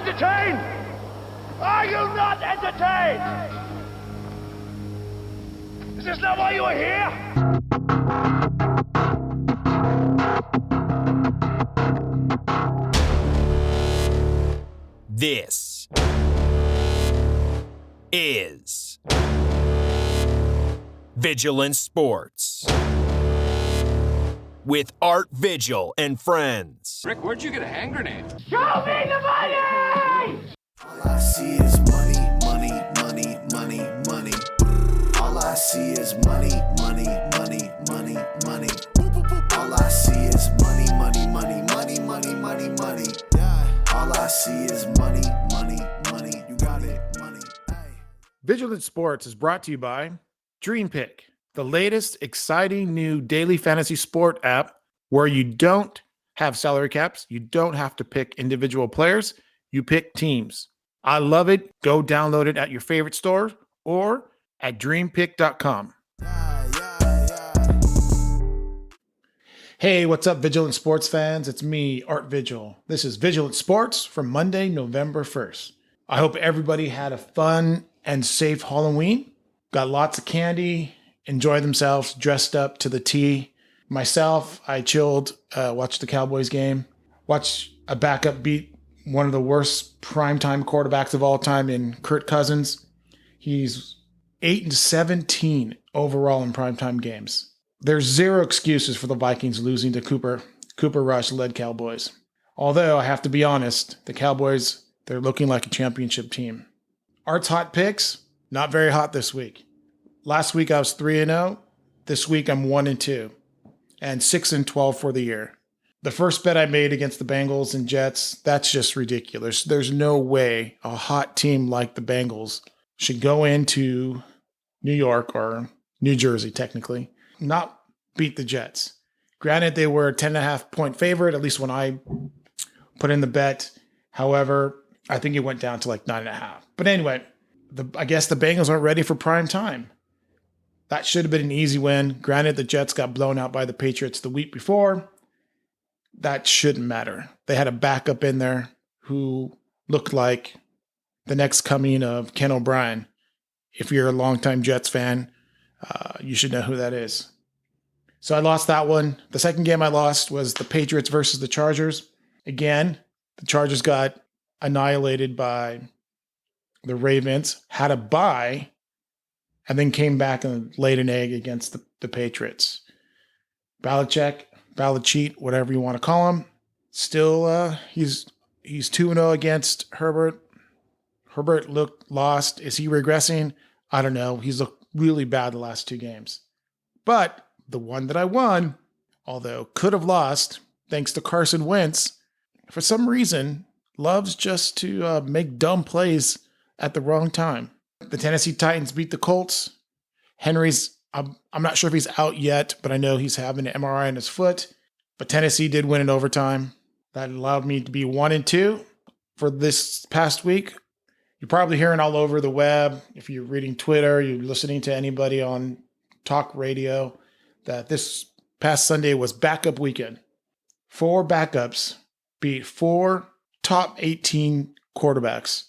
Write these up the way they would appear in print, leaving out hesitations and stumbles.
entertained? Are you not entertained? Is this not why you are here? This is Vigilance Sports with Art Vigil and friends. Rick, where'd you get a hand grenade? Show me the money! All I see is money, money, money, money, money. All I see is money, money, money, money, money. All I see is money, money, money, money, money, money, money. All I see is money, money, money. You got it, money. Vigilance Sports is brought to you by Dream Pick, the latest exciting new daily fantasy sport app where you don't have salary caps, you don't have to pick individual players, you pick teams. I love it. Go download it at your favorite store or at dreampick.com. Hey, what's up, Vigilance Sports fans? It's me, Art Vigil. This is Vigilance Sports for Monday, November 1st. I hope everybody had a fun and safe Halloween. Got lots of candy, enjoyed themselves, dressed up to the T. Myself, I chilled, watched the Cowboys game, watched a backup beat one of the worst primetime quarterbacks of all time in Kirk Cousins. He's 8-17 overall in primetime games. There's zero excuses for the Vikings losing to Cooper Rush-led Cowboys. Although, I have to be honest, the Cowboys, they're looking like a championship team. Art's hot picks, not very hot this week. Last week I was 3-0. This week I'm 1-2. And 6-12 for the year. The first bet I made against the Bengals and Jets, that's just ridiculous. There's no way a hot team like the Bengals should go into New York or New Jersey, technically, not beat the Jets. Granted, they were a 10.5 point favorite, at least when I put in the bet. However, I think it went down to like 9.5. But anyway, I guess the Bengals aren't ready for prime time. That should have been an easy win. Granted, the Jets got blown out by the Patriots the week before. That shouldn't matter. They had a backup in there who looked like the next coming of Ken O'Brien. If you're a longtime Jets fan, you should know who that is. So I lost that one. The second game I lost was the Patriots versus the Chargers. Again, the Chargers got annihilated by the Ravens, had a bye, and then came back and laid an egg against the Patriots. Belichick, whatever you want to call him, still he's 2-0 against Herbert. Herbert looked lost. Is he regressing? I don't know. He's looked really bad the last two games. But the one that I won, although could have lost, thanks to Carson Wentz, for some reason, loves just to make dumb plays at the wrong time. The Tennessee Titans beat the Colts. Henry's, I'm not sure if he's out yet, but I know he's having an MRI on his foot. But Tennessee did win in overtime. That allowed me to be 1-2 for this past week. You're probably hearing all over the web, if you're reading Twitter, you're listening to anybody on talk radio, that this past Sunday was backup weekend. 4 backups beat 4 top 18 quarterbacks.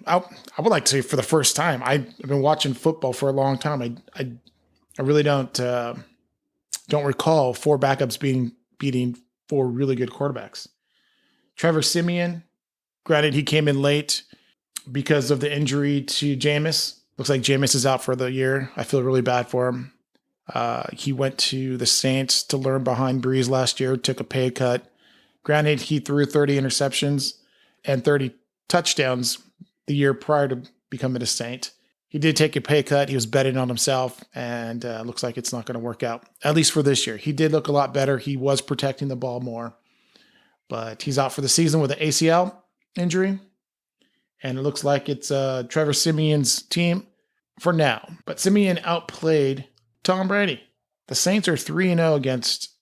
I would like to say for the first time. I've been watching football for a long time. I really don't recall 4 backups beating 4 really good quarterbacks. Trevor Siemian, granted he came in late because of the injury to Jameis. Looks like Jameis is out for the year. I feel really bad for him. He went to the Saints to learn behind Breeze last year, took a pay cut. Granted, he threw 30 interceptions and 30 touchdowns the year prior to becoming a Saint. He did take a pay cut. He was betting on himself, and looks like it's not going to work out, at least for this year. He did look a lot better. He was protecting the ball more, but he's out for the season with an ACL injury, and it looks like it's Trevor Siemian's team for now. But Siemian outplayed Tom Brady. The Saints are 3-0 against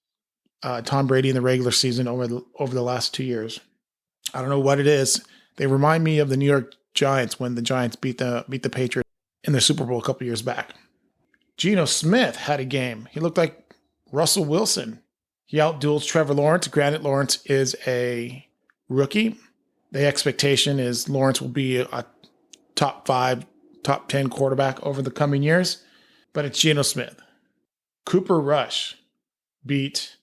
Tom Brady in the regular season over the last 2 years. I don't know what it is. They remind me of the New York Giants when the Giants beat the Patriots in the Super Bowl a couple years back. Geno Smith had a game. He looked like Russell Wilson. He outduels Trevor Lawrence. Granted, Lawrence is a rookie. The expectation is Lawrence will be a top 5, top 10 quarterback over the coming years, but it's Geno Smith. Cooper Rush beat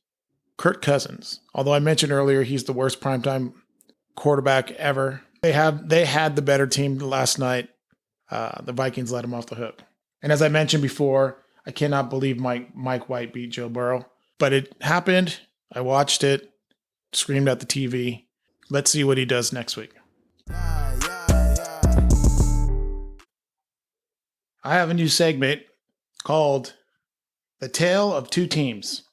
Kirk Cousins. Although I mentioned earlier he's the worst primetime quarterback ever. They had the better team last night. The Vikings let him off the hook. And as I mentioned before, I cannot believe Mike White beat Joe Burrow. But it happened. I watched it, screamed at the TV. Let's see what he does next week. I have a new segment called The Tale of Two Teams.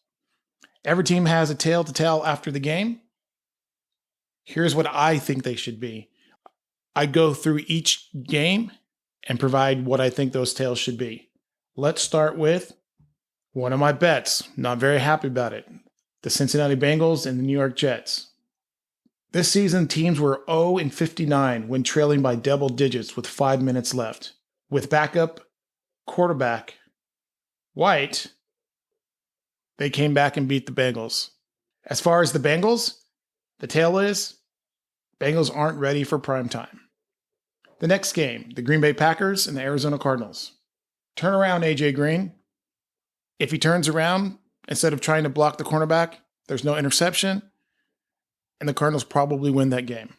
Every team has a tale to tell after the game. Here's what I think they should be. I go through each game and provide what I think those tales should be. Let's start with one of my bets. Not very happy about it. The Cincinnati Bengals and the New York Jets. This season, teams were 0-59 when trailing by double digits with 5 minutes left. With backup quarterback White, they came back and beat the Bengals. As far as the Bengals, the tale is Bengals aren't ready for prime time. The next game, the Green Bay Packers and the Arizona Cardinals. Turn around, AJ Green. If he turns around, instead of trying to block the cornerback, there's no interception, and the Cardinals probably win that game.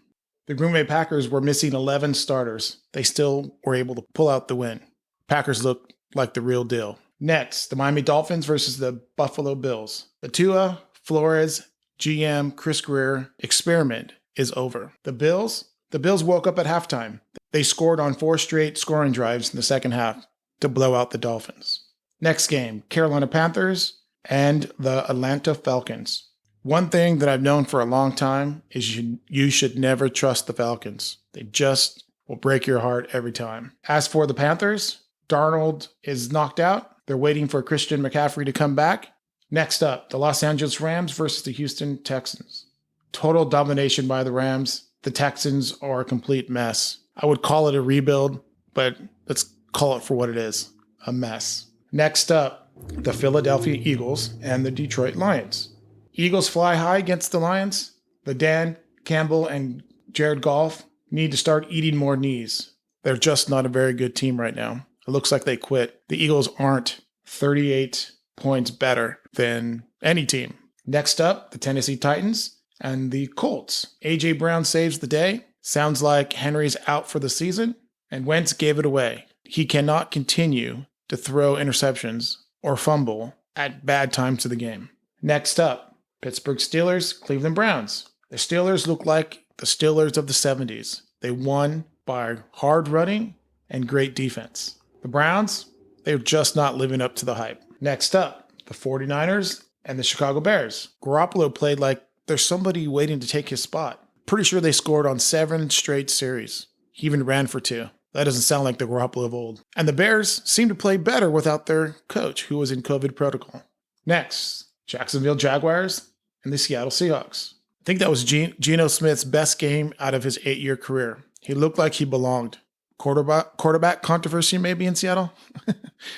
The Green Bay Packers were missing 11 starters. They still were able to pull out the win. Packers look like the real deal. Next, the Miami Dolphins versus the Buffalo Bills. The Tua, Flores, GM, Chris Greer experiment is over. The Bills woke up at halftime. They scored on 4 straight scoring drives in the second half to blow out the Dolphins. Next game, Carolina Panthers and the Atlanta Falcons. One thing that I've known for a long time is you should never trust the Falcons. They just will break your heart every time. As for the Panthers, Darnold is knocked out. They're waiting for Christian McCaffrey to come back. Next up, the Los Angeles Rams versus the Houston Texans. Total domination by the Rams. The Texans are a complete mess. I would call it a rebuild, but let's call it for what it is, a mess. Next up, the Philadelphia Eagles and the Detroit Lions. Eagles fly high against the Lions. The Dan Campbell and Jared Goff need to start eating more knees. They're just not a very good team right now. It looks like they quit. The Eagles aren't 38 points better than any team. Next up, the Tennessee Titans and the Colts. A.J. Brown saves the day. Sounds like Henry's out for the season, and Wentz gave it away. He cannot continue to throw interceptions or fumble at bad times of the game. Next up, Pittsburgh Steelers, Cleveland Browns. The Steelers look like the Steelers of the 70s. They won by hard running and great defense. The Browns, they're just not living up to the hype. Next up, the 49ers and the Chicago Bears. Garoppolo played like there's somebody waiting to take his spot. Pretty sure they scored on 7 straight series. He even ran for 2. That doesn't sound like the Garoppolo of old. And the Bears seem to play better without their coach, who was in COVID protocol. Next, Jacksonville Jaguars and the Seattle Seahawks. I think that was Geno Smith's best game out of his 8-year career. He looked like he belonged. Quarterback controversy maybe in Seattle?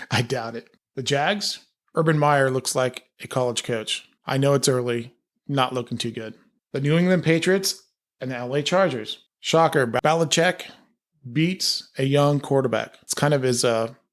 I doubt it. The Jags? Urban Meyer looks like a college coach. I know it's early. Not looking too good. The New England Patriots and the LA Chargers. Shocker, Belichick beats a young quarterback. It's kind of his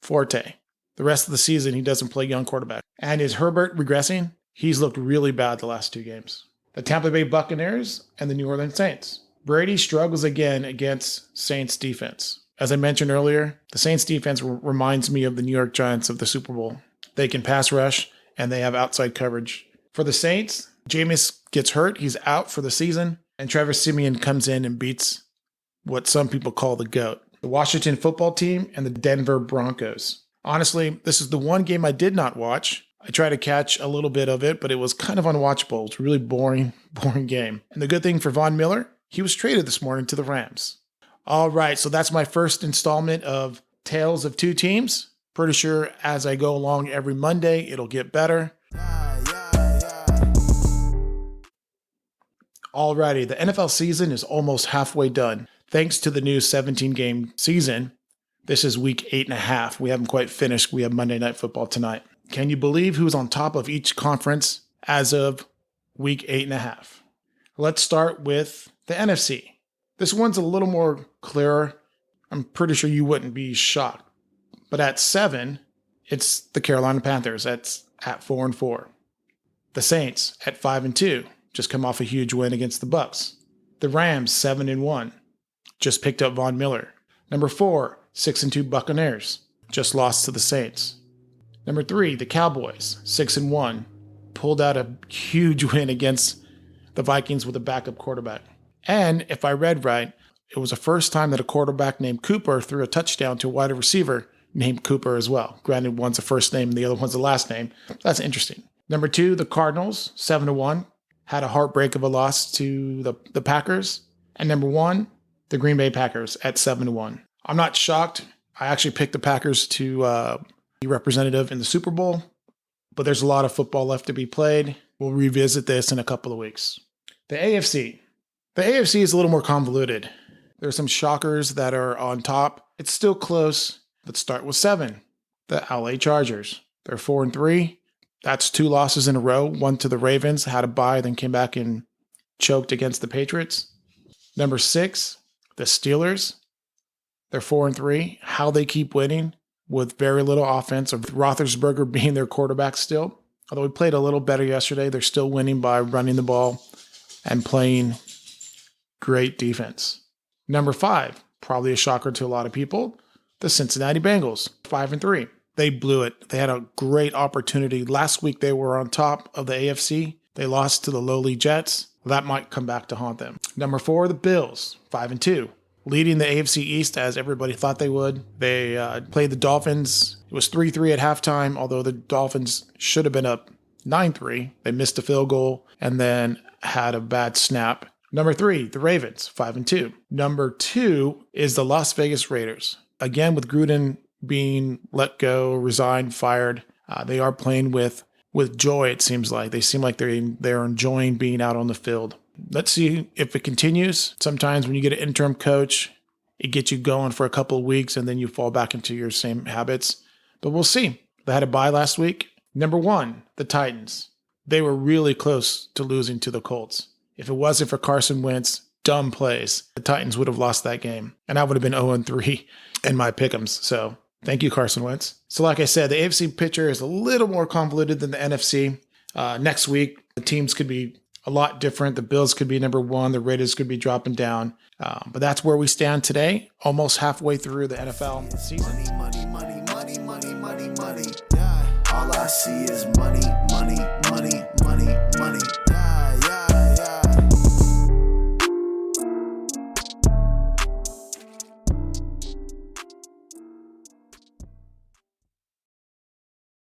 forte. The rest of the season, he doesn't play young quarterback. And is Herbert regressing? He's looked really bad the last 2 games. The Tampa Bay Buccaneers and the New Orleans Saints. Brady struggles again against Saints defense. As I mentioned earlier, the Saints defense reminds me of the New York Giants of the Super Bowl. They can pass rush, and they have outside coverage. For the Saints, Jameis gets hurt. He's out for the season. And Trevor Siemian comes in and beats what some people call the GOAT. The Washington football team and the Denver Broncos. Honestly, this is the one game I did not watch. I tried to catch a little bit of it, but it was kind of unwatchable. It's a really boring game. And the good thing for Von Miller, he was traded this morning to the Rams. All right, so that's my first installment of Tales of Two Teams. Pretty sure as I go along every Monday, it'll get better. Alrighty, the NFL season is almost halfway done. Thanks to the new 17-game season, this is week 8.5. We haven't quite finished. We have Monday Night Football tonight. Can you believe who's on top of each conference as of week 8.5? Let's start with the NFC. This one's a little more clearer. I'm pretty sure you wouldn't be shocked. But at 7, it's the Carolina Panthers. That's at 4-4. The Saints at 5-2, just come off a huge win against the Bucks. The Rams 7-1, just picked up Von Miller. Number 4, 6-2 Buccaneers, just lost to the Saints. Number 3, the Cowboys 6-1, pulled out a huge win against the Vikings with a backup quarterback. And if I read right, it was the first time that a quarterback named Cooper threw a touchdown to a wide receiver named Cooper as well. Granted, one's a first name and the other one's the last name. That's interesting. Number 2, the Cardinals, 7-1, had a heartbreak of a loss to the Packers. And number 1, the Green Bay Packers at 7-1. I'm not shocked. I actually picked the Packers to be representative in the Super Bowl, but there's a lot of football left to be played. We'll revisit this in a couple of weeks. The AFC. The AFC is a little more convoluted. There's some shockers that are on top. It's still close. Let's start with 7. The LA Chargers. They're 4-3. That's 2 losses in a row. One to the Ravens, had a bye, then came back and choked against the Patriots. Number 6, the Steelers. They're 4-3. How they keep winning with very little offense, with Roethlisberger being their quarterback still. Although he played a little better yesterday, they're still winning by running the ball and playing great defense. Number 5, probably a shocker to a lot of people, the Cincinnati Bengals, 5-3. They blew it. They had a great opportunity. Last week they were on top of the AFC. They lost to the lowly Jets. That might come back to haunt them. Number 4, the Bills, 5-2. Leading the AFC East as everybody thought they would. They played the Dolphins. It was 3-3 at halftime, although the Dolphins should have been up 9-3. They missed a field goal and then had a bad snap. Number 3, the Ravens, 5-2. Number 2 is the Las Vegas Raiders. Again, with Gruden being let go, resigned, fired, they are playing with joy, it seems like. They seem like they're enjoying being out on the field. Let's see if it continues. Sometimes when you get an interim coach, it gets you going for a couple of weeks and then you fall back into your same habits. But we'll see. They had a bye last week. Number 1, the Titans. They were really close to losing to the Colts. If it wasn't for Carson Wentz, dumb plays, the Titans would have lost that game. And I would have been 0-3 in my pick'ems. So thank you, Carson Wentz. So like I said, the AFC picture is a little more convoluted than the NFC. Next week, the teams could be a lot different. The Bills could be number 1. The Raiders could be dropping down. But that's where we stand today, almost halfway through the NFL season. Money, money, money, money, money, money. Yeah. All I see is money, money, money, money, money.